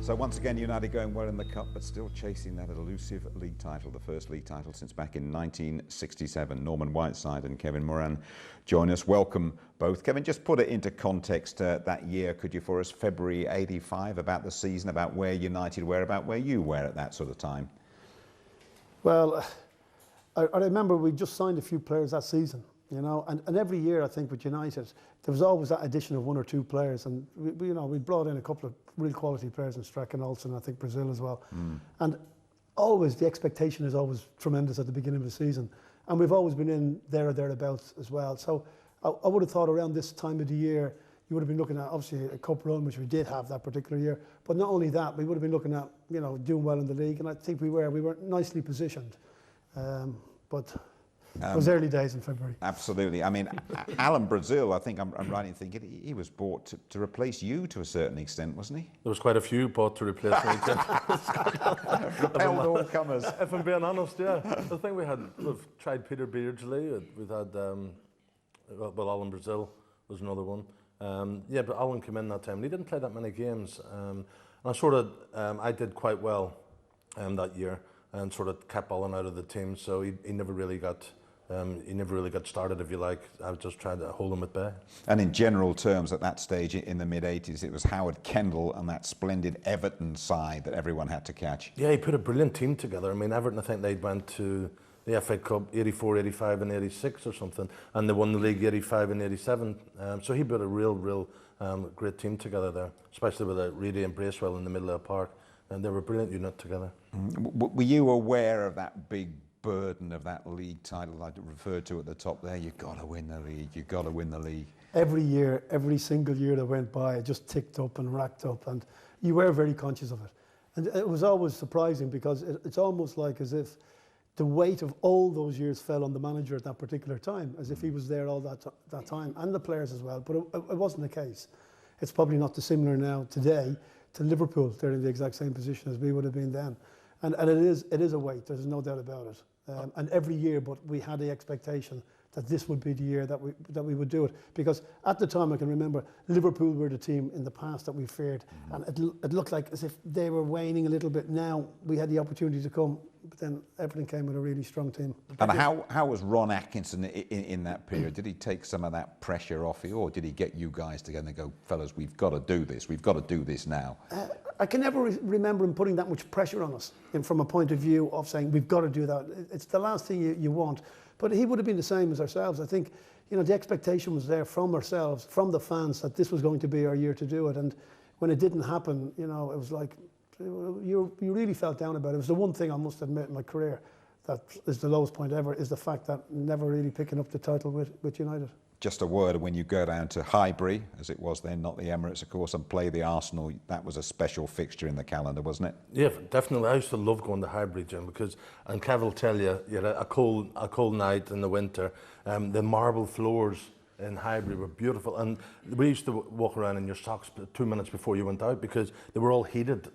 So once again, United going well in the Cup, but still chasing that elusive league title, the first league title since back in 1967. Norman Whiteside and Kevin Moran join us. Welcome both. Kevin, just put it into context that year, could you, for us? February '85, about the season, about where United were, about where you were at that sort of time. Well, I remember we just signed a few players that season, you know, and every year I think with United there was always that addition of one or two players, and we brought in a couple of real quality players in Streck and Olsen, I think Brazil as well. And always the expectation is always tremendous at the beginning of the season, and we've always been in there or thereabouts as well. So I would have thought around this time of the year you would have been looking at obviously a cup run, which we did have that particular year, but not only that, we would have been looking at, you know, doing well in the league, and I think we were nicely positioned. But it was early days in February. Absolutely. I mean, Alan Brazil, I think I'm right in thinking he was bought to replace you to a certain extent, wasn't he? There was quite a few bought to replace me. Repelled all comers. If I'm being honest, yeah. I think we've tried Peter Beardsley, we've had, well, Alan Brazil was another one. Yeah, but Alan came in that time and he didn't play that many games. And I did quite well that year and sort of kept Alan out of the team, so he never really got started, if you like. I was just trying to hold him at bay. And in general terms, at that stage in the mid-'80s, it was Howard Kendall and that splendid Everton side that everyone had to catch. Yeah, he put a brilliant team together. I mean, Everton, I think they went to the FA Cup 84, 85 and 86 or something, and they won the league 85 and 87. So he put a real great team together there, especially with Reedy and Bracewell in the middle of the park. And they were a brilliant unit together. Were you aware of that big burden of that league title I referred to at the top there? You've got to win the league, you've got to win the league. Every year, every single year that went by, it just ticked up and racked up, and you were very conscious of it. And it was always surprising because it's almost like as if the weight of all those years fell on the manager at that particular time, as if he was there all that time, and the players as well, but it wasn't the case. It's probably not dissimilar now today to Liverpool. They're in the exact same position as we would have been then. And it is a weight, there's no doubt about it. And every year, but we had the expectation that this would be the year that we would do it. Because at the time, I can remember, Liverpool were the team in the past that we feared. And it looked like as if they were waning a little bit. Now we had the opportunity to come, but then everything came with a really strong team. And how was Ron Atkinson in that period? Did he take some of that pressure off you, or did he get you guys together and go, fellas, we've got to do this, we've got to do this now? I can never remember him putting that much pressure on us, from a point of view of saying, we've got to do that. It's the last thing you want. But he would have been the same as ourselves. I think, you know, the expectation was there from ourselves, from the fans, that this was going to be our year to do it. And when it didn't happen, you know, it was like, you really felt down about it. It was the one thing I must admit in my career that is the lowest point ever, is the fact that never really picking up the title with United. Just a word, when you go down to Highbury, as it was then, not the Emirates, of course, and play the Arsenal, that was a special fixture in the calendar, wasn't it? Yeah, definitely. I used to love going to Highbury, Jim, because, and Kev will tell you, you had a cold night in the winter. The marble floors in Highbury were beautiful, and we used to walk around in your socks 2 minutes before you went out because they were all heated.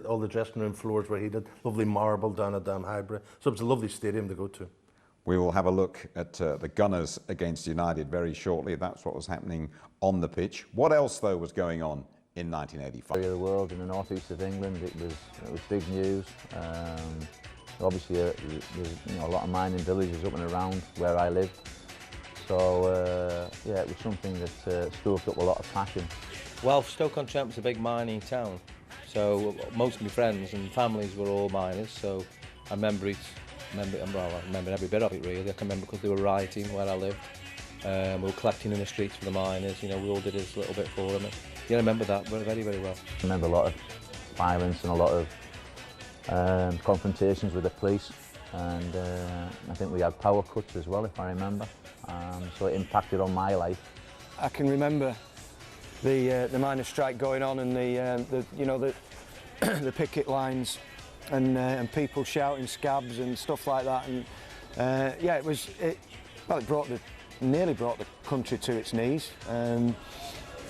All the dressing room floors were heated. Lovely marble down at Highbury. So it was a lovely stadium to go to. We will have a look at the Gunners against United very shortly. That's what was happening on the pitch. What else, though, was going on in 1985? Area of the world in the northeast of England, it was big news. Obviously, there's a lot of mining villages up and around where I lived. So yeah, it was something that stoked up a lot of passion. Well, Stoke-on-Trent was a big mining town, so most of my friends and families were all miners. So I remember every bit of it really. I can remember because they were rioting where I lived. We were collecting in the streets for the miners. You know, we all did this little bit for them. Yeah, I remember that very, very well. I remember a lot of violence and a lot of confrontations with the police, and I think we had power cuts as well, if I remember. So it impacted on my life. I can remember the miners' strike going on, and the picket lines. And people shouting scabs and stuff like that, and yeah, it nearly brought the country to its knees.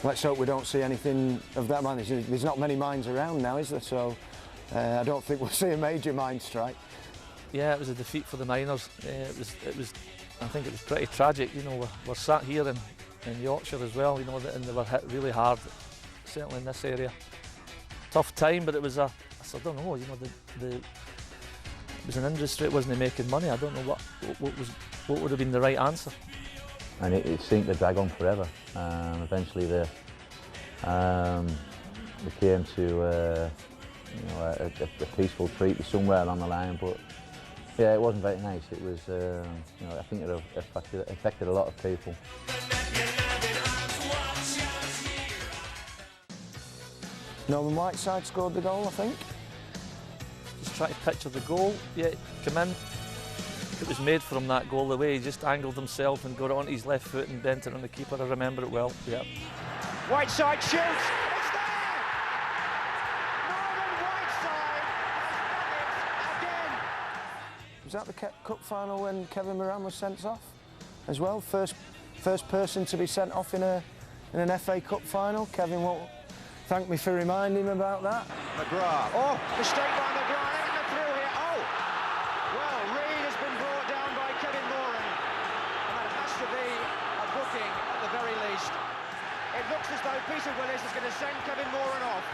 Let's hope we don't see anything of that. There's not many mines around now, is there? So I don't think we'll see a major mine strike. Yeah, it was a defeat for the miners. It was. I think it was pretty tragic. You know, we're sat here in Yorkshire as well. You know, and they were hit really hard, certainly in this area. tough time, but it was I don't know, you know, it was an industry, it wasn't making money. I don't know what would have been the right answer. And it seemed to drag on forever. Eventually they came to you know, a peaceful treaty somewhere along the line, but yeah, it wasn't very nice. It was, you know, I think it affected a lot of people. Norman Whiteside scored the goal, I think. Just try to picture the goal, yeah, come in. It was made from that goal, the way he just angled himself and got it onto his left foot and bent it on the keeper. I remember it well, yeah. Whiteside shoots, it's there! Norman Whiteside has done it again! Was that the cup final when Kevin Moran was sent off as well? First person to be sent off in an FA Cup final. Kevin won't thank me for reminding him about that. McGrath, oh, mistake by McGrath, and the through here, oh! Well, Reid has been brought down by Kevin Moran, and that has to be a booking at the very least. It looks as though Peter Willis is going to send Kevin Moran off.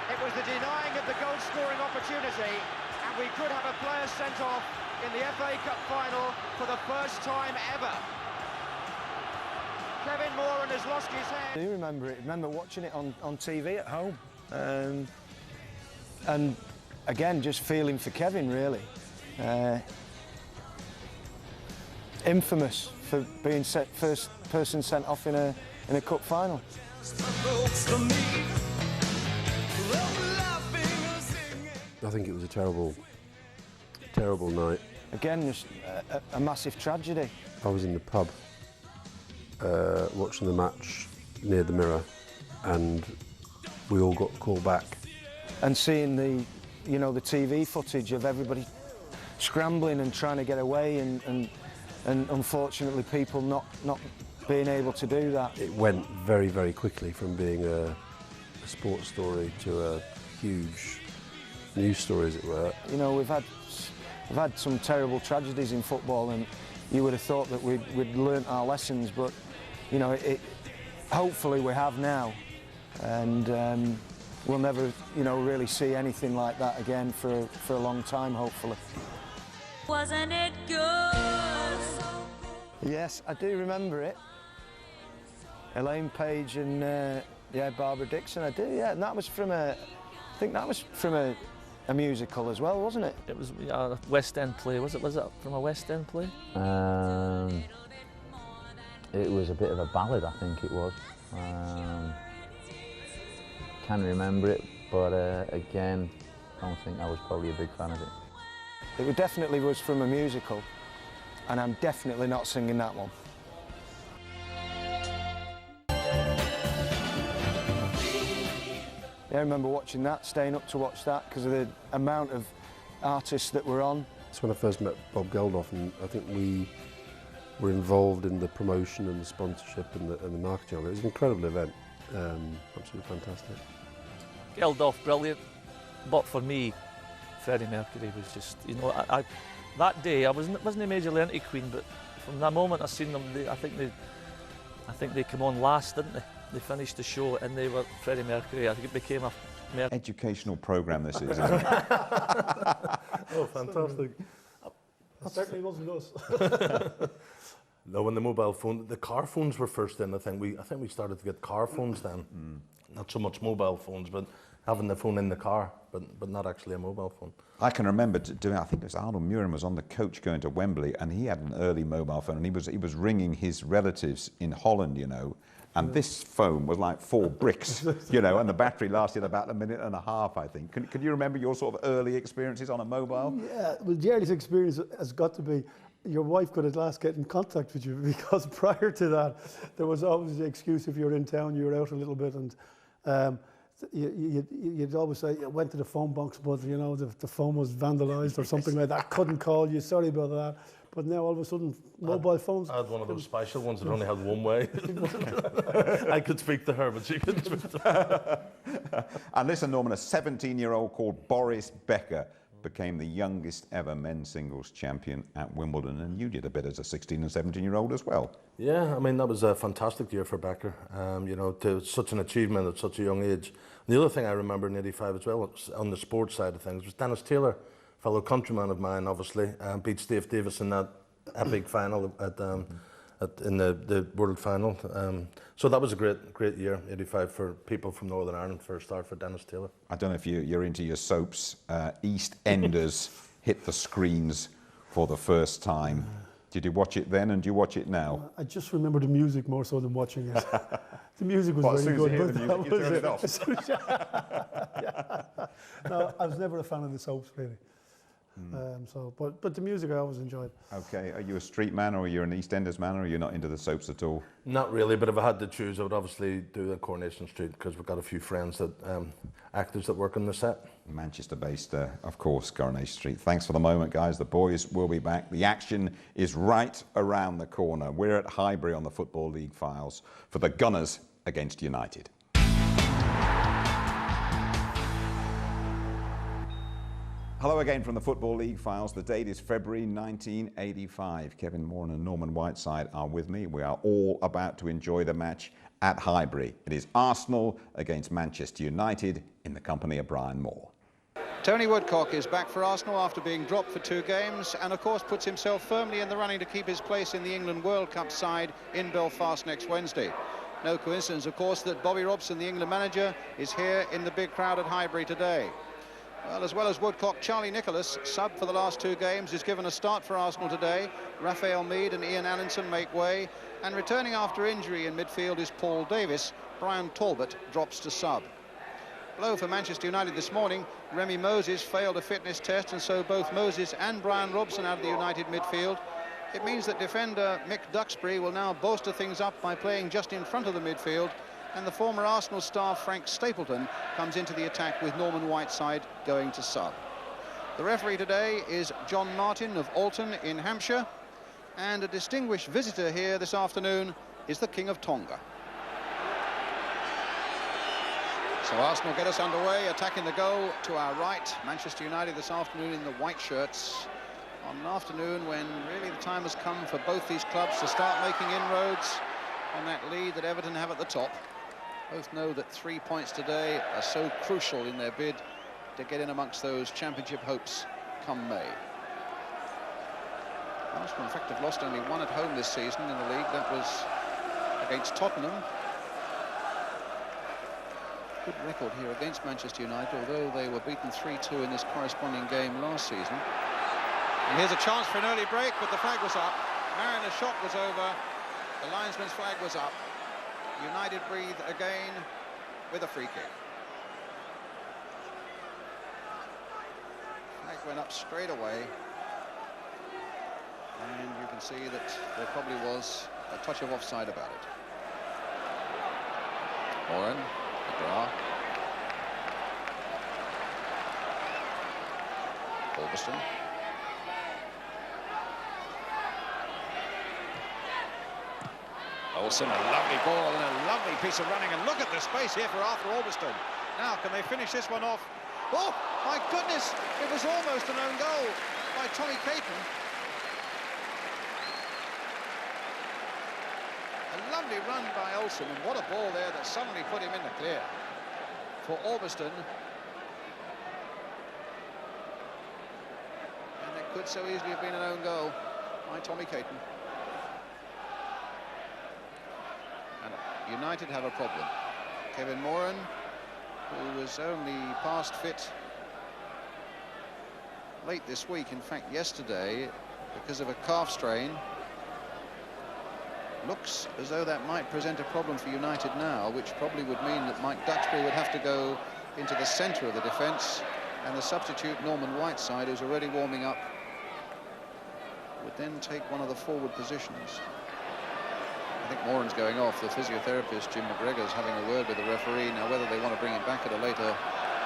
It was the denying of the goal-scoring opportunity, and we could have a player sent off in the FA Cup final for the first time ever. Kevin Moran has lost his head. I do remember it. I remember watching it on TV at home. And again, just feeling for Kevin, really. Infamous for being first person sent off in a cup final. I think it was a terrible night. Again, just a massive tragedy. I was in the pub watching the match near the Mirror, and we all got called back. And seeing the TV footage of everybody scrambling and trying to get away, and unfortunately people not being able to do that. It went very, very quickly from being a sports story to a huge news story, as it were. You know, we've had some terrible tragedies in football, and you would have thought that we'd learnt our lessons, but you know, hopefully we have now, and we'll never, you know, really see anything like that again for a long time, hopefully. Wasn't it good? Yes, I do remember it. Elaine Page and Barbara Dixon, I do, yeah, and that was from I think that was from a musical as well, wasn't it? It was a West End play. Was it from a West End play? It was a bit of a ballad, I think it was. Can't remember it, but again, don't think I was probably a big fan of it. It definitely was from a musical, and I'm definitely not singing that one. Yeah, I remember watching that, staying up to watch that because of the amount of artists that were on. That's when I first met Bob Geldof, and I think we were involved in the promotion and the sponsorship and the marketing of it. It was an incredible event, absolutely fantastic. Geldof, brilliant, but for me, Freddie Mercury was just, you know, that day I wasn't majorly into Queen, but from that moment I seen them, I think they came on last, didn't they? They finished the show and they were Freddie Mercury. I think it became a educational programme this is, isn't it? Oh, fantastic. That certainly wasn't us. No, when the mobile phone, the car phones were first in. I think we started to get car phones then. Not so much mobile phones, but having the phone in the car, but not actually a mobile phone. I can remember doing, I think it was Arnold Moran was on the coach going to Wembley, and he had an early mobile phone, and he was ringing his relatives in Holland, you know, and this phone was like 4 bricks, you know, and the battery lasted about a minute and a half, I think. Can you remember your sort of early experiences on a mobile? Yeah, well, the earliest experience has got to be your wife could at last get in contact with you, because prior to that, there was always the excuse if you were in town, you were out a little bit, and you'd always say, you went to the phone box, but you know, the phone was vandalised or something like that. Couldn't call you, sorry about that. But now all of a sudden, mobile phones... I had one of those special ones that only had one way. I could speak to her, but she couldn't speak to her. And listen, Norman, a 17-year-old called Boris Becker became the youngest ever men's singles champion at Wimbledon, and you did a bit as a 16 and 17-year-old as well. Yeah, I mean, that was a fantastic year for Becker, you know, to such an achievement at such a young age. And the other thing I remember in '85 as well, on the sports side of things, was Dennis Taylor, fellow countryman of mine, obviously, beat Steve Davis in that epic final in the World Final. So that was a great year, '85, for people from Northern Ireland, for a start for Dennis Taylor. I don't know if you're into your soaps. EastEnders hit the screens for the first time. Did you watch it then, and do you watch it now? I just remember the music more so than watching it. The music was very good. As soon as you hear the music, you turn it off. Yeah. No, I was never a fan of the soaps, really. But the music I always enjoyed. Okay, are you a street man, or are you an EastEnders man, or are you not into the soaps at all? Not really, but if I had to choose, I would obviously do the Coronation Street, because we've got a few friends that actors that work on the set. Manchester-based, of course, Coronation Street. Thanks for the moment, guys. The boys will be back. The action is right around the corner. We're at Highbury on the Football League Files for the Gunners against United. Hello again from the Football League Files. The date is February 1985. Kevin Moran and Norman Whiteside are with me. We are all about to enjoy the match at Highbury. It is Arsenal against Manchester United in the company of Brian Moore. Tony Woodcock is back for Arsenal after being dropped for 2 games, and of course puts himself firmly in the running to keep his place in the England World Cup side in Belfast next Wednesday. No coincidence, of course, that Bobby Robson, the England manager, is here in the big crowd at Highbury today. Well as Woodcock, Charlie Nicholas, sub for the last 2 games, is given a start for Arsenal today. Raphael Mead and Ian Allinson make way, and returning after injury in midfield is Paul Davis. Brian Talbot drops to sub. Blow for Manchester United this morning. Remy Moses failed a fitness test, and so both Moses and Brian Robson out of the United midfield. It means that defender Mick Duxbury will now bolster things up by playing just in front of the midfield, and the former Arsenal star Frank Stapleton comes into the attack with Norman Whiteside going to sub. The referee today is John Martin of Alton in Hampshire, and a distinguished visitor here this afternoon is the King of Tonga. So Arsenal get us underway, attacking the goal to our right. Manchester United this afternoon in the white shirts, on an afternoon when really the time has come for both these clubs to start making inroads on that lead that Everton have at the top. Both know that 3 points today are so crucial in their bid to get in amongst those championship hopes come May. Arsenal, in fact, have lost only 1 at home this season in the league. That was against Tottenham. Good record here against Manchester United, although they were beaten 3-2 in this corresponding game last season. And here's a chance for an early break, but the flag was up. Mariner's shot was over. The linesman's flag was up. United breathe again with a free kick. Flag went up straight away, and you can see that there probably was a touch of offside about it. Moran, McGrath, Ulverston. Olsen, a lovely ball and a lovely piece of running, and look at the space here for Arthur Ulverston. Now, can they finish this one off? Oh, my goodness, it was almost an own goal by Tommy Caton. A lovely run by Olsen, and what a ball there that suddenly put him in the clear for Ulverston. And it could so easily have been an own goal by Tommy Caton. United have a problem. Kevin Moran, who was only past fit late this week, in fact yesterday, because of a calf strain, looks as though that might present a problem for United now, which probably would mean that Mike Duxbury would have to go into the centre of the defence, and the substitute Norman Whiteside, who's already warming up, would then take one of the forward positions. I think Moran's going off. The physiotherapist, Jim McGregor, is having a word with the referee. Now, whether they want to bring him back at a later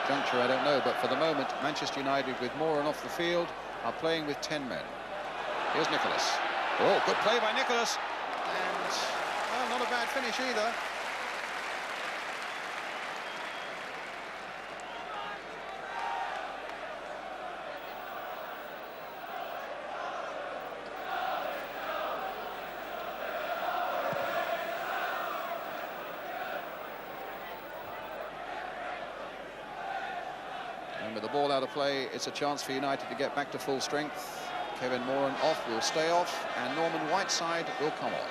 juncture, I don't know. But for the moment, Manchester United, with Moran off the field, are playing with 10 men. Here's Nicholas. Oh, good play by Nicholas. And, well, not a bad finish either. ball out of play, it's a chance for United to get back to full strength. Kevin Moran off, will stay off, and Norman Whiteside will come on.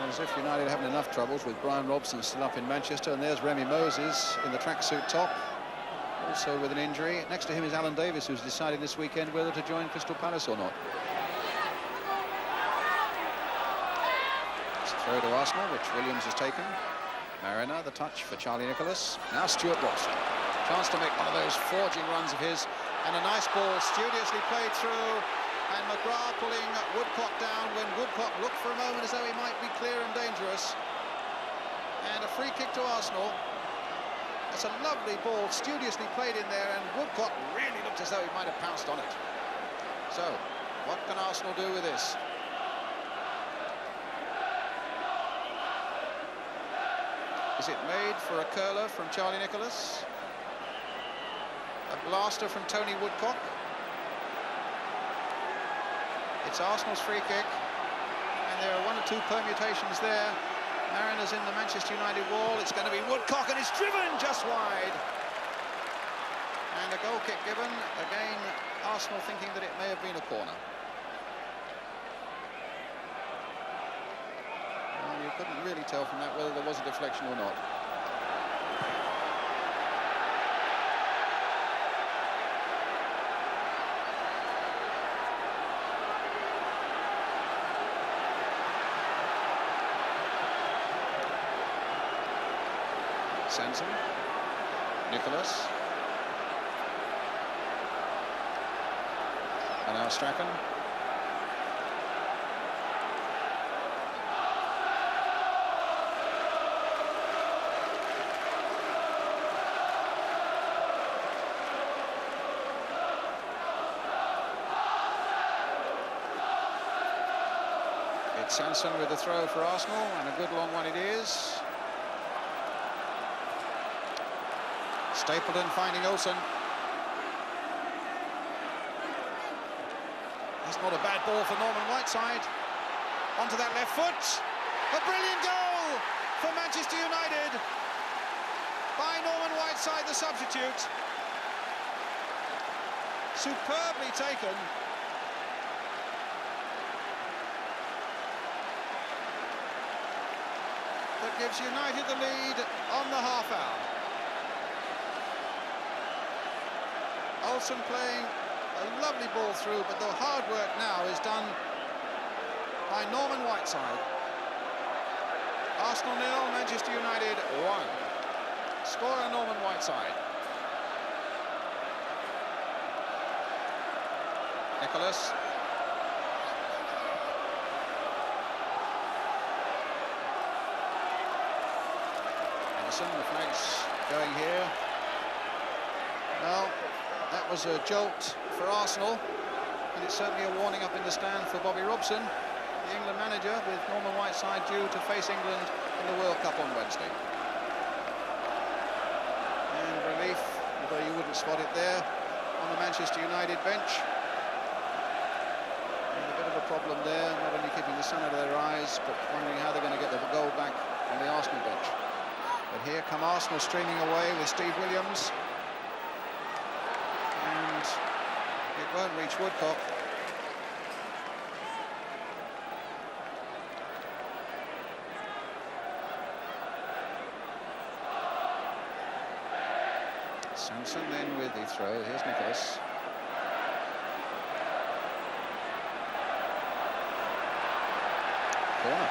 As if United are having enough troubles with Brian Robson still up in Manchester, and there's Remy Moses in the tracksuit top, also with an injury. Next to him is Alan Davis, who's deciding this weekend whether to join Crystal Palace or not. It's a throw to Arsenal, which Williams has taken. Mariner, the touch for Charlie Nicholas. Now Stuart Robson. Chance to make one of those forging runs of his, and a nice ball studiously played through. And McGrath pulling Woodcock down when Woodcock looked for a moment as though he might be clear and dangerous. And a free kick to Arsenal. That's a lovely ball, studiously played in there, and Woodcock really looked as though he might have pounced on it. So, what can Arsenal do with this? Is it made for a curler from Charlie Nicholas? A blaster from Tony Woodcock? It's Arsenal's free kick, and there are one or two permutations there. Mariners in the Manchester United wall. It's going to be Woodcock, and it's driven just wide. And a goal kick given. Again, Arsenal thinking that it may have been a corner. Well, you couldn't really tell from that whether there was a deflection or not. Sanson, Nicholas, and now Strachan. It's Sanson with the throw for Arsenal, and a good long one it is. Stapleton finding Olsen. That's not a bad ball for Norman Whiteside. Onto that left foot. A brilliant goal for Manchester United by Norman Whiteside, the substitute. Superbly taken. That gives United the lead on the half hour. Olsen playing a lovely ball through, but the hard work now is done by Norman Whiteside. Arsenal 0, Manchester United 1. Scorer Norman Whiteside. Nicholas. Anderson, the flags going here. Well, that was a jolt for Arsenal, and it's certainly a warning up in the stand for Bobby Robson, the England manager, with Norman Whiteside due to face England in the World Cup on Wednesday. And relief, although you wouldn't spot it there, on the Manchester United bench. And a bit of a problem there, not only keeping the sun out of their eyes, but wondering how they're going to get the goal back on the Arsenal bench. But here come Arsenal streaming away with Steve Williams. It won't reach Woodcock. Sanson then with the throw. Here's Nicholas. Corner.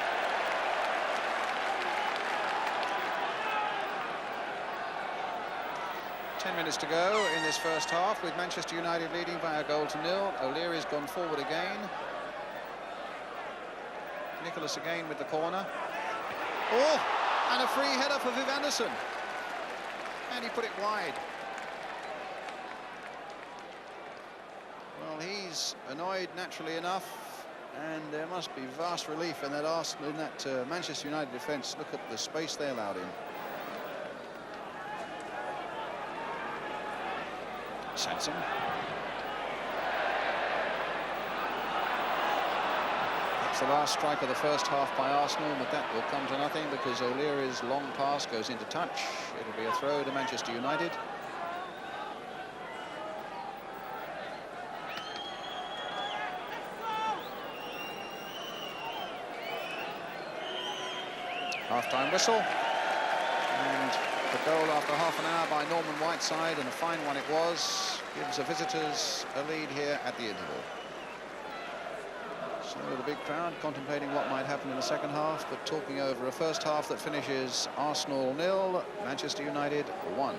Ten minutes to go in this first half, with Manchester United leading by a goal to nil. O'Leary's gone forward again. Nicholas again with the corner. Oh, and a free header for Viv Anderson. And he put it wide. Well, he's annoyed naturally enough, and there must be vast relief in that Arsenal, in that Manchester United defence. Look at the space they allowed him. Sansom. That's the last strike of the first half by Arsenal, but that will come to nothing because O'Leary's long pass goes into touch. It'll be a throw to Manchester United. Half-time whistle, and the goal after half an hour by Norman Whiteside, and a fine one it was, gives the visitors a lead here at the interval. So the big crowd contemplating what might happen in the second half, but talking over a first half that finishes Arsenal 0, Manchester United 1.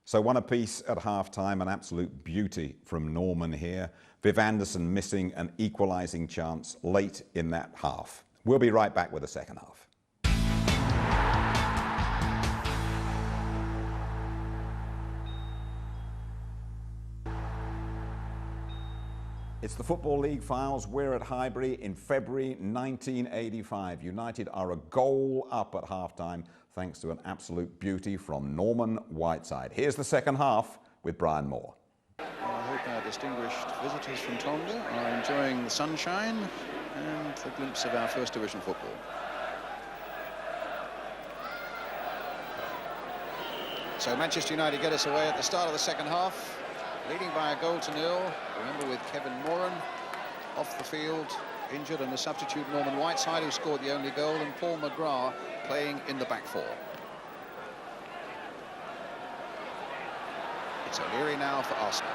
So one apiece at half-time, an absolute beauty from Norman here. Viv Anderson missing an equalising chance late in that half. We'll be right back with the second half. It's the Football League Files. We're at Highbury in February 1985. United are a goal up at half-time thanks to an absolute beauty from Norman Whiteside. Here's the second half with Brian Moore. I hope our distinguished visitors from Tonga are enjoying the sunshine and the glimpse of our First Division football. So Manchester United get us away at the start of the second half, leading by a goal to 0. Remember, with Kevin Moran off the field, injured, and the substitute Norman Whiteside, who scored the only goal, and Paul McGrath playing in the back four. It's O'Leary now for Arsenal.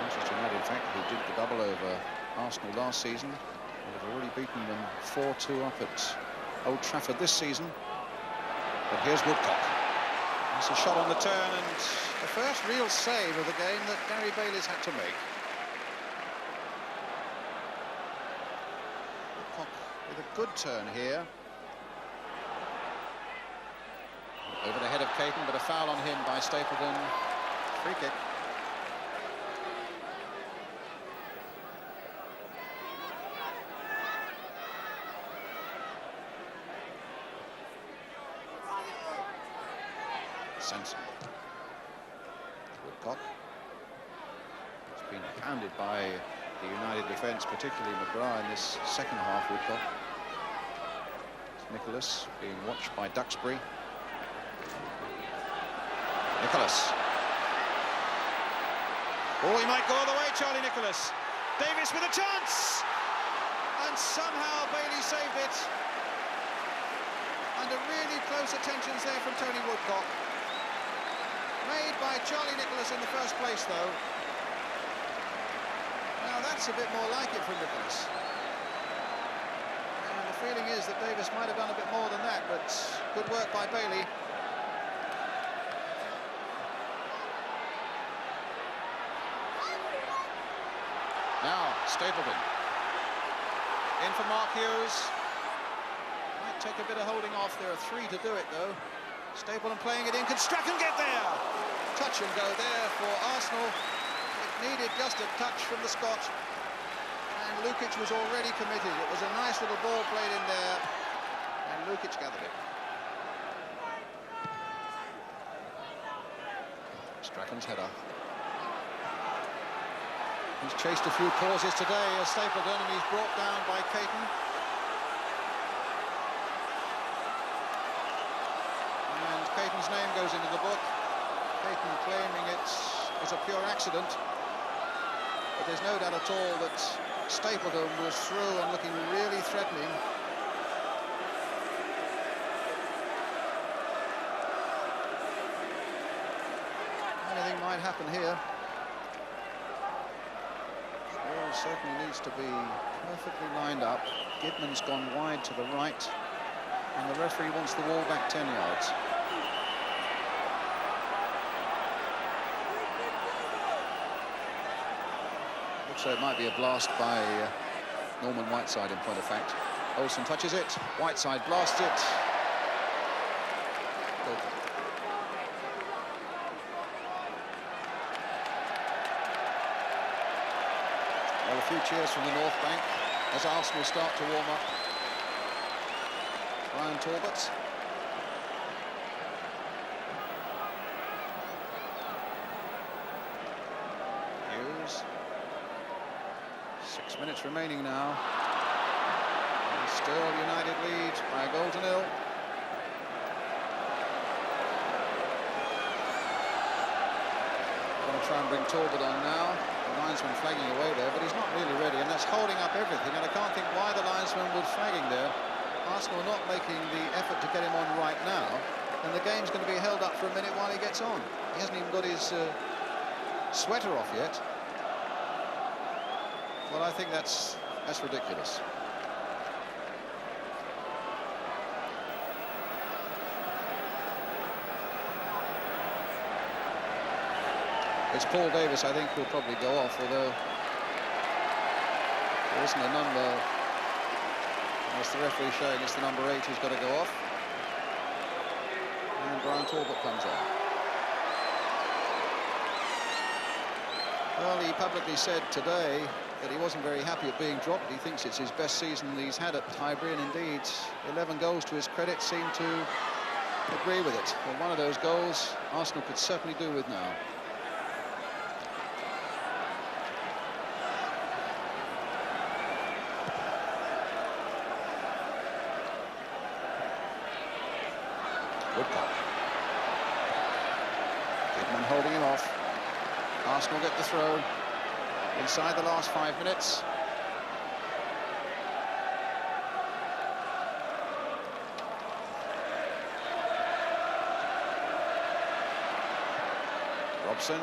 Manchester United, in fact, who did the double over Arsenal last season, have already beaten them 4-2 up at Old Trafford this season. But here's Woodcock. It's a shot on the turn, and the first real save of the game that Gary Bayliss had to make. Woodcock with a good turn here. Over the head of Caton, but a foul on him by Stapleton. Free kick. Sansom. Woodcock. It's been pounded by the United defence, particularly McGrath in this second half. Woodcock. Nicholas being watched by Duxbury. Nicholas. Oh, he might go all the way, Charlie Nicholas. Davis with a chance! And somehow Bailey saved it. Under really close attentions there from Tony Woodcock. Made by Charlie Nicholas in the first place, though. Now that's a bit more like it from Nicholas. And the feeling is that Davis might have done a bit more than that, but good work by Bailey. Now Stapleton. In for Mark Hughes. Might take a bit of holding off. There are 3 to do it, though. Stapleton playing it in. Can Strachan get there? Touch and go there for Arsenal. It needed just a touch from the Scot. And Lukic was already committed. It was a nice little ball played in there. And Lukic gathered it. Strachan's header. He's chased a few causes today as Stapleton, and he's brought down by Caton. And Caton's name goes into the book. Caton claiming it is a pure accident. But there's no doubt at all that Stapleton was through and looking really threatening. Anything might happen here. Certainly needs to be perfectly lined up. Gidman's gone wide to the right, and the referee wants the wall back 10 yards. Looks like it might be a blast by Norman Whiteside in point of fact. Olsen touches it, Whiteside blasts it. Goal. Well, a few cheers from the North Bank as Arsenal start to warm up. Brian Talbot. goes. 6 minutes remaining now. And still United lead by a goal to nil. Going to try and bring Talbot on now. The linesman flagging away there, but he's not really ready, and that's holding up everything. And I can't think why the linesman was flagging there. Arsenal are not making the effort to get him on right now, and the game's going to be held up for a minute while he gets on. He hasn't even got his sweater off yet. Well, I think that's ridiculous. It's Paul Davis, I think, who'll probably go off, although there isn't a number. As the referee showing it's the number 8 who's got to go off. And Brian Talbot comes on. Well, he publicly said today that he wasn't very happy at being dropped. He thinks it's his best season he's had at Highbury, and indeed 11 goals to his credit seem to agree with it. Well, one of those goals Arsenal could certainly do with now. Woodcock. Goodman holding him off. Arsenal get the throw inside the last 5 minutes. Robson,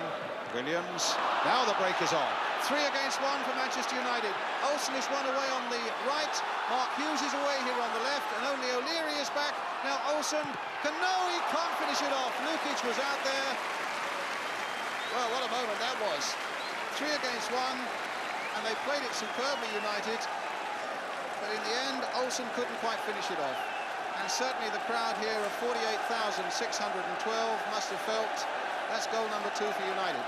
Williams. Now the break is on. 3 against 1 for Manchester United. Olsen is one away on the right. Mark Hughes is away here on the left, and only O'Leary is back. Now Olsen can he can't finish it off. Lukic was out there. Well, what a moment that was. 3 against 1, and they played it superbly, United. But in the end, Olsen couldn't quite finish it off. And certainly the crowd here of 48,612 must have felt that's goal number 2 for United.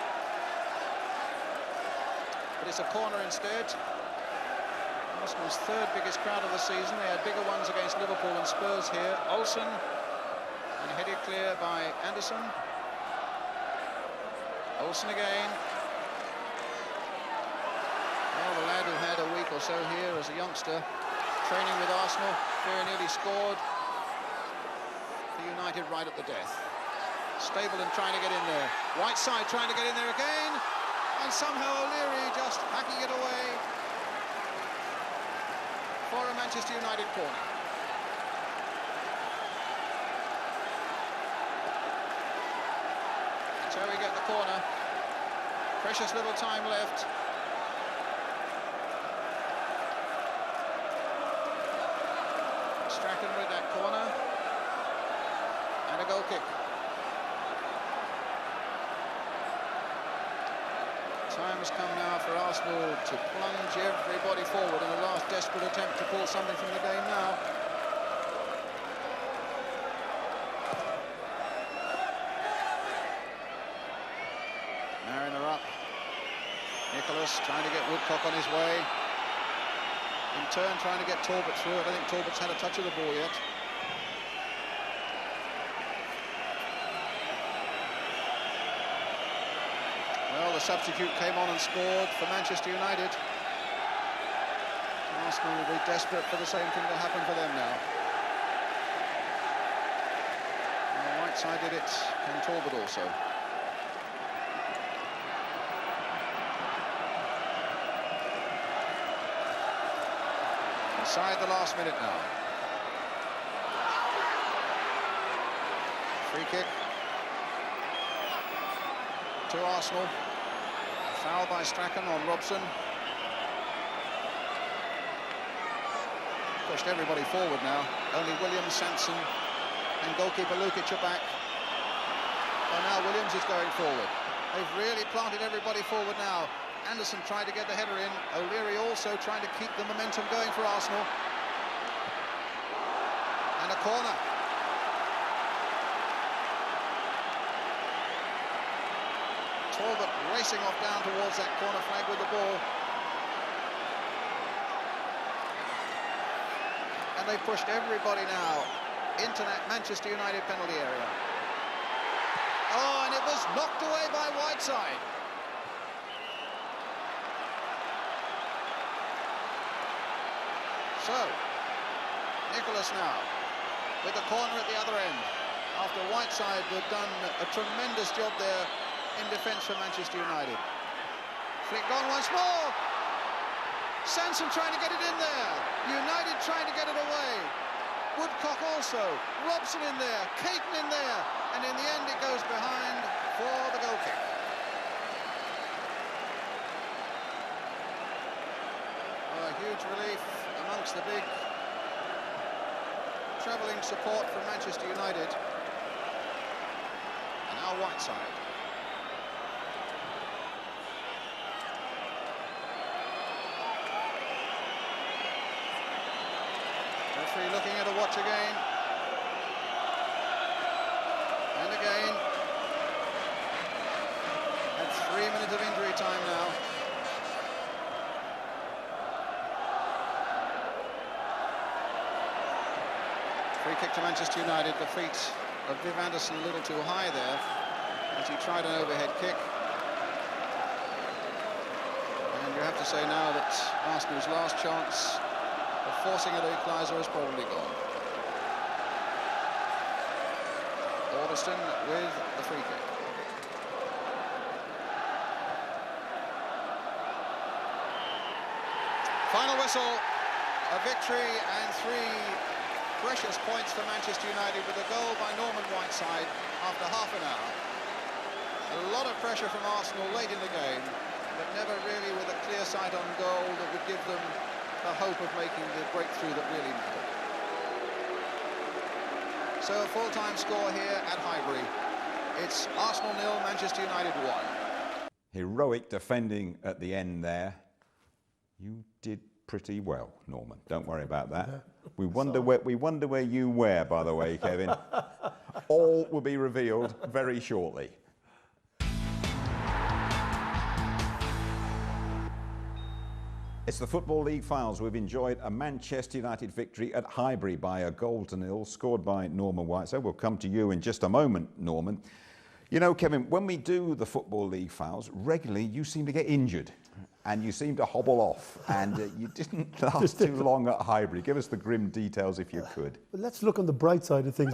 But it's a corner instead. Arsenal's 3rd biggest crowd of the season. They had bigger ones against Liverpool and Spurs here. Olsen, and headed clear by Anderson. Olsen again. Well, the lad who had a week or so here as a youngster, training with Arsenal, very nearly scored for United right at the death. Stapleton trying to get in there. Whiteside trying to get in there again. And somehow O'Leary just hacking it away for a Manchester United corner. That's how we get the corner. Precious little time left. Strachan with that corner. And a goal kick. Time has come now for Arsenal to plunge everybody forward in a last desperate attempt to pull something from the game now. Mariner up. Nicholas trying to get Woodcock on his way. In turn trying to get Talbot through it. I think Talbot's had a touch of the ball yet. Well, the substitute came on and scored for Manchester United. Arsenal will be desperate for the same thing to happen for them now. And Whiteside did it, and Talbot also. Inside the last minute now. Free kick to Arsenal. Foul by Strachan on Robson. Pushed everybody forward now. Only Williams, Sanson and goalkeeper Lukic are back. Well, now Williams is going forward. They've really planted everybody forward now. Anderson tried to get the header in. O'Leary also trying to keep the momentum going for Arsenal. And a corner. Talbot racing off down towards that corner flag with the ball. And they've pushed everybody now into that Manchester United penalty area. Oh, and it was knocked away by Whiteside. So, Nicholas now with the corner at the other end. After Whiteside had done a tremendous job there in defence for Manchester United. Flicked on once more. Sanson trying to get it in there. United trying to get it away. Woodcock also. Robson in there. Caton in there. And in the end it goes behind for the goal kick. A huge relief amongst the big travelling support from Manchester United. And now Whiteside. Referee looking at a watch again. And again. At 3 minutes of injury time now. Free kick to Manchester United. The feet of Viv Anderson a little too high there as he tried an overhead kick. And you have to say now that Arsenal's last chance of forcing an equaliser is probably gone. Alderston with the free kick. Final whistle, a victory and 3 precious points for Manchester United with a goal by Norman Whiteside after half an hour. A lot of pressure from Arsenal late in the game, but never really with a clear sight on goal that would give them the hope of making the breakthrough that really mattered. So a full-time score here at Highbury. It's Arsenal 0, Manchester United 1. Heroic defending at the end there. You did pretty well, Norman. Don't worry about that. We wonder where you were, by the way, Kevin. All will be revealed very shortly. It's the Football League Files. We've enjoyed a Manchester United victory at Highbury by a 1-0, scored by Norman Whiteside. We'll come to you in just a moment, Norman. You know, Kevin, when we do the Football League Files, regularly you seem to get injured and you seem to hobble off, and you didn't last too long at Highbury. Give us the grim details if you could. But let's look on the bright side of things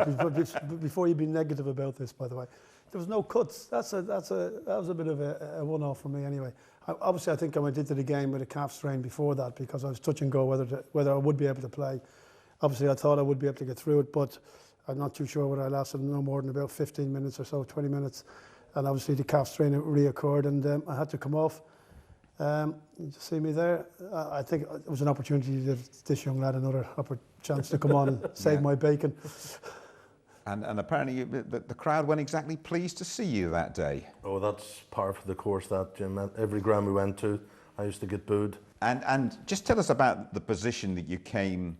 before you be negative about this, by the way. There was no cuts. That was a bit of a one-off for me anyway. Obviously, I think I went into the game with a calf strain before that because I was touch and go whether I would be able to play. Obviously, I thought I would be able to get through it, but I'm not too sure whether I lasted no more than about 15 minutes or so, 20 minutes. And obviously, the calf strain reoccurred, and I had to come off. You see me there. I think it was an opportunity to give this young lad another chance to come on and save my bacon. And apparently the crowd weren't exactly pleased to see you that day. Oh, that's par for the course, that, Jim. Every ground we went to, I used to get booed. And just tell us about the position that you came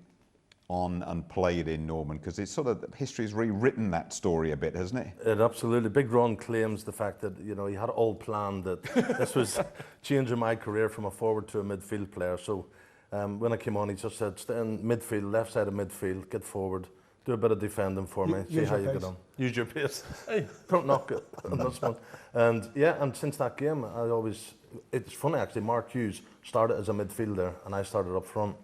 on and played in, Norman, because it's sort of, history has rewritten that story a bit, hasn't it? It absolutely. Big Ron claims the fact that, you know, he had it all planned, that this was changing my career from a forward to a midfield player. So when I came on, he just said, stay in midfield, left side of midfield, get forward, do a bit of defending for me, see how you get on. Use your pace. Hey, don't knock it on this one. And yeah, and since that game, it's funny actually, Mark Hughes started as a midfielder and I started up front.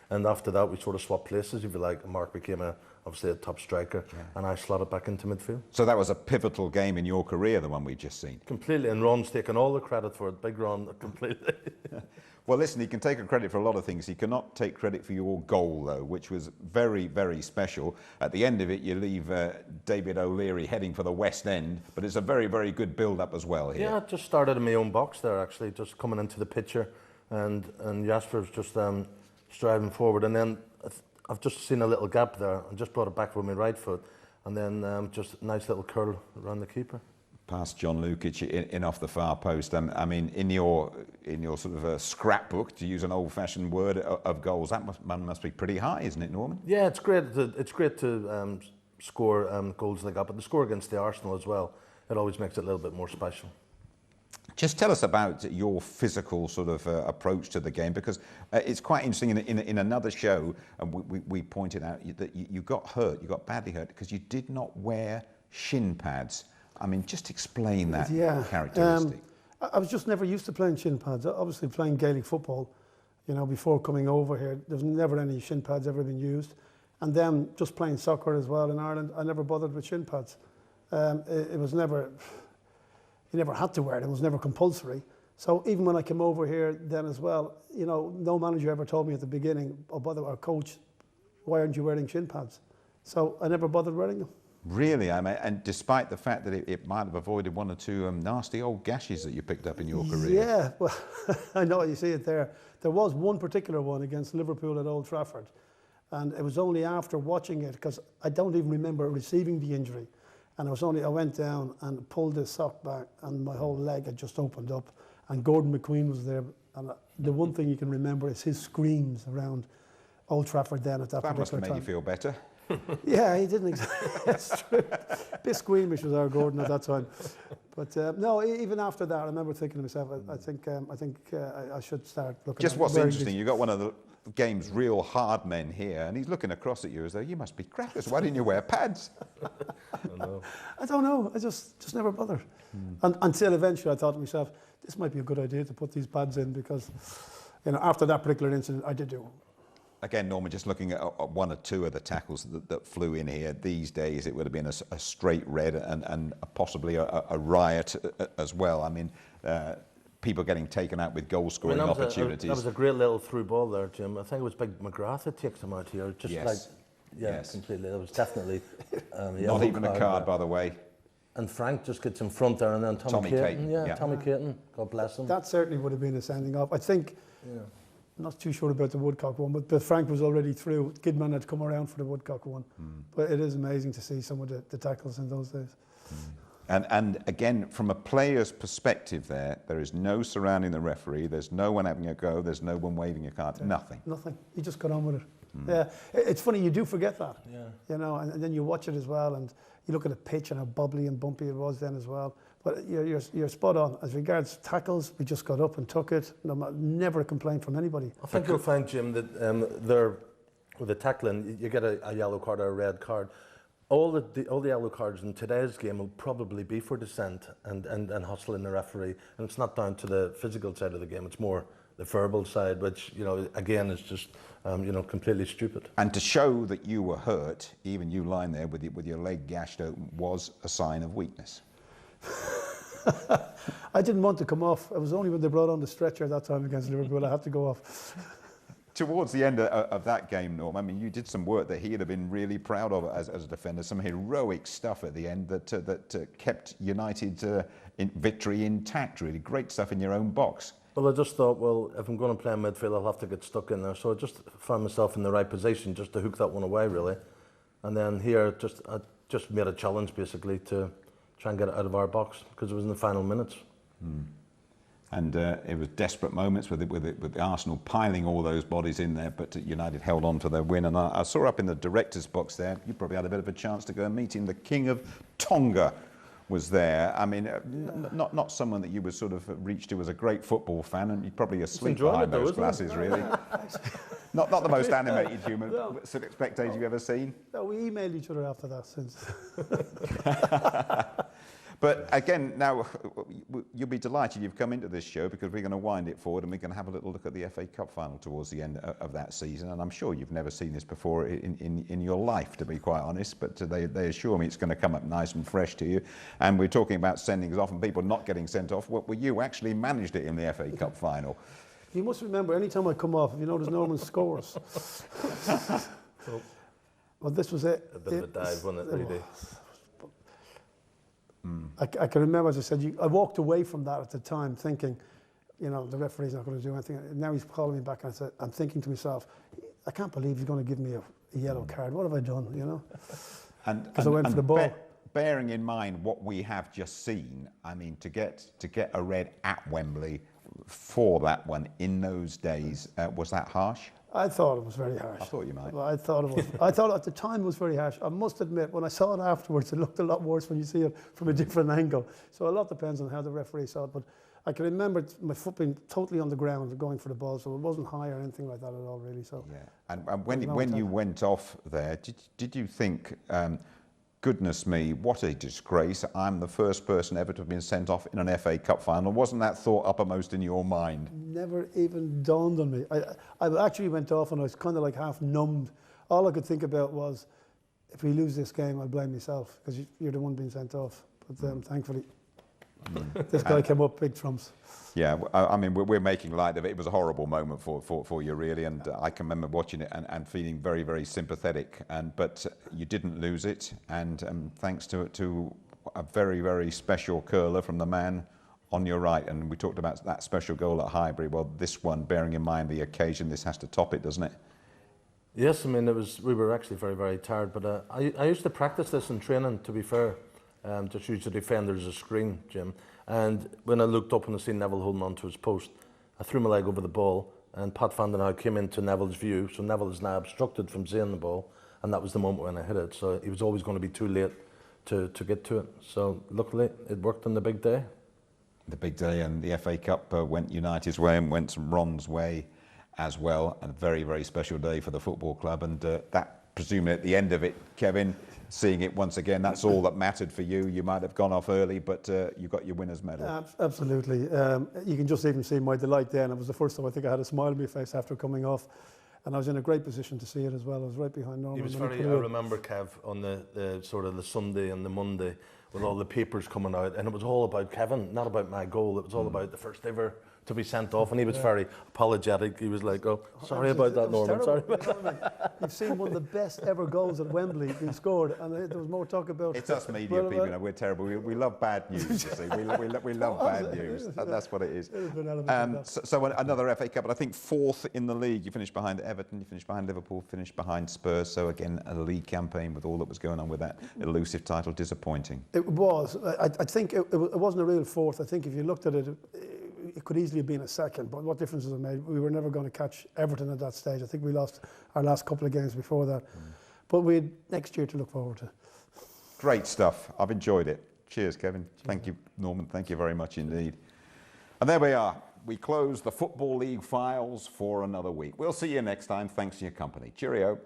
And after that, we sort of swapped places, if you like. Mark became obviously a top striker, and I slotted back into midfield. So that was a pivotal game in your career, the one we just seen. Completely, and Ron's taken all the credit for it. Big Ron, completely. Well, listen, he can take credit for a lot of things. He cannot take credit for your goal, though, which was very, very special. At the end of it, you leave David O'Leary heading for the West End, but it's a very, very good build-up as well here. Yeah, I just started in my own box there, actually, just coming into the picture, and Jasper's just striving forward, and then I've just seen a little gap there and just brought it back with my right foot, and then just a nice little curl around the keeper. Past John Lukic in off the far post. I mean, in your sort of scrapbook, to use an old-fashioned word, of goals, that must be pretty high, isn't it, Norman? Yeah, it's great to score goals like that, but the score against the Arsenal as well, it always makes it a little bit more special. Just tell us about your physical sort of approach to the game, because it's quite interesting. In another show, and we pointed out that you got hurt, you got badly hurt, because you did not wear shin pads. I mean, just explain that characteristic. I was just never used to playing shin pads. Obviously, playing Gaelic football, You know, before coming over here, there's never any shin pads ever been used. And then just playing soccer as well in Ireland, I never bothered with shin pads. It was never, you never had to wear it. It was never compulsory. So even when I came over here then as well, you know, no manager ever told me at the beginning, or our coach, why aren't you wearing shin pads? So I never bothered wearing them. Really, I mean, and despite the fact that it might have avoided one or two nasty old gashes that you picked up in your career. Yeah, well, I know you see it there. There was one particular one against Liverpool at Old Trafford, and it was only after watching it, because I don't even remember receiving the injury, and I went down and pulled the sock back, and my whole leg had just opened up, and Gordon McQueen was there, and the one thing you can remember is his screams around Old Trafford then at that particular time. That must have made you feel better. Yeah, he didn't exactly. That's true. A bit squeamish was our Gordon at that time. But no, even after that, I remember thinking to myself, I think I should start looking. Just at what's wearing interesting, you've got one of the game's real hard men here, and he's looking across at you as though you must be crackers. Why didn't you wear pads? I don't know. I just never bothered. And until eventually, I thought to myself, this might be a good idea to put these pads in, because, you know, after that particular incident, I did do. Again, Norman, just looking at one or two of the tackles that flew in here, these days it would have been a straight red and possibly a riot as well. I mean, people getting taken out with goal-scoring opportunities. That was a great little through ball there, Jim. I think it was Big McGrath that takes him out here. Just yes. Completely. That was definitely... Not even a card, by the way. And Frank just gets in front there, and then Tommy Caton. Yeah, Tommy Caton, God bless him. That certainly would have been a sending off. I think... Yeah. I'm not too sure about the Woodcock one, but Frank was already through. Kidman had come around for the Woodcock one. But it is amazing to see some of the tackles in those days. And again, from a player's perspective there is no surrounding the referee, there's no one having a go, there's no one waving a card, nothing. Nothing. He just got on with it. Yeah, it's funny, you do forget that. Yeah. You know, and then you watch it as well, and you look at the pitch and how bubbly and bumpy it was then as well. But you're spot on. As regards tackles, we just got up and took it. Never a complaint from anybody. I think you'll find, Jim, that there, with the tackling, you get a yellow card or a red card. All the yellow cards in today's game will probably be for dissent and hustling the referee. And it's not down to the physical side of the game. It's more the verbal side, which, you know, again, is just, you know, completely stupid. And to show that you were hurt, even you lying there with your leg gashed open, was a sign of weakness. I didn't want to come off. It was only when they brought on the stretcher that time against Liverpool I had to go off. Towards the end of that game, Norm, I mean, you did some work that he'd have been really proud of as a defender, some heroic stuff at the end that kept United in victory intact, really. Great stuff in your own box. Well, I just thought, well, if I'm going to play in midfield, I'll have to get stuck in there. So I just found myself in the right position just to hook that one away, really. And then here, I just made a challenge, basically, to try and get it out of our box, because it was in the final minutes. And it was desperate moments with the Arsenal piling all those bodies in there, but United held on to their win. And I saw up in the director's box there, you probably had a bit of a chance to go and meet him. The King of Tonga was there. I mean, not someone that you would sort of reach to as a great football fan, and you're probably asleep behind those glasses, really. Not the most animated human spectator you've ever seen. No, we emailed each other after that since. But again, now you'll be delighted you've come into this show, because we're going to wind it forward and we're going to have a little look at the FA Cup final towards the end of that season. And I'm sure you've never seen this before in your life, to be quite honest, but they assure me it's going to come up nice and fresh to you. And we're talking about sendings off and people not getting sent off. Well, you actually managed it in the FA Cup final. You must remember, any time I come off, if you notice Norman scores. Well, this was it. A bit of a dive, wasn't it, really? I can remember, as I said, I walked away from that at the time thinking, you know, the referee's not going to do anything. Now he's calling me back, and I'm thinking to myself, I can't believe he's going to give me a yellow card. What have I done, you know? Because I went for the ball. Bearing in mind what we have just seen, I mean, to get a red at Wembley for that one in those days, was that harsh? I thought it was very harsh. I thought you might. Well, I thought it was. I thought at the time it was very harsh. I must admit, when I saw it afterwards, it looked a lot worse when you see it from a different angle. So a lot depends on how the referee saw it. But I can remember my foot being totally on the ground going for the ball, so it wasn't high or anything like that at all, really. So yeah. And when you went off there, did you think goodness me, what a disgrace. I'm the first person ever to have been sent off in an FA Cup final. Wasn't that thought uppermost in your mind? Never even dawned on me. I actually went off and I was kind of like half numbed. All I could think about was, if we lose this game, I'll blame myself, because you're the one being sent off. But thankfully, this guy came up big trumps. Yeah, I mean, we're making light of it. It was a horrible moment for you, really, and I can remember watching it and feeling very, very sympathetic. But you didn't lose it, and thanks to a very, very special curler from the man on your right. And we talked about that special goal at Highbury. Well, this one, bearing in mind the occasion, this has to top it, doesn't it? Yes, I mean, we were actually very, very tired, but I used to practice this in training, to be fair, just use the defender as a screen, Jim. And when I looked up and I seen Neville holding onto his post, I threw my leg over the ball, and Pat Van den Hauwe came into Neville's view, so Neville is now obstructed from seeing the ball, and that was the moment when I hit it. So he was always going to be too late to get to it. So luckily, it worked on the big day. The big day, and the FA Cup went United's way and went Ron's way as well. A very, very special day for the football club, and that, presumably at the end of it, Kevin, seeing it once again, that's all that mattered for you. You might have gone off early, but you got your winner's medal. Absolutely. You can just even see my delight then. It was the first time I think I had a smile on my face after coming off, and I was in a great position to see it as well. I was right behind Norman. He was very, I remember, Kev, on the sort of the Sunday and the Monday, with all the papers coming out, and it was all about Kevin, not about my goal. It was all about the first ever to be sent off, and he was very apologetic. He was like, "Oh, sorry about that, Norman. Sorry." You've seen one of the best ever goals at Wembley being scored, and there was more talk about. It's us media people, you know, we're terrible. We love bad news. You see, we love bad news. That's what it is. So another FA Cup, but I think fourth in the league. You finished behind Everton, you finished behind Liverpool, finished behind Spurs. So again, a league campaign with all that was going on with that elusive title, disappointing. It was. I think it wasn't a real fourth. I think if you looked at it, it could easily have been a second, but what difference does it make? We were never going to catch Everton at that stage. I think we lost our last couple of games before that. But we had next year to look forward to. Great stuff. I've enjoyed it. Cheers, Kevin. Thank you, Norman. Thank you very much indeed. And there we are. We close the Football League files for another week. We'll see you next time. Thanks for your company. Cheerio.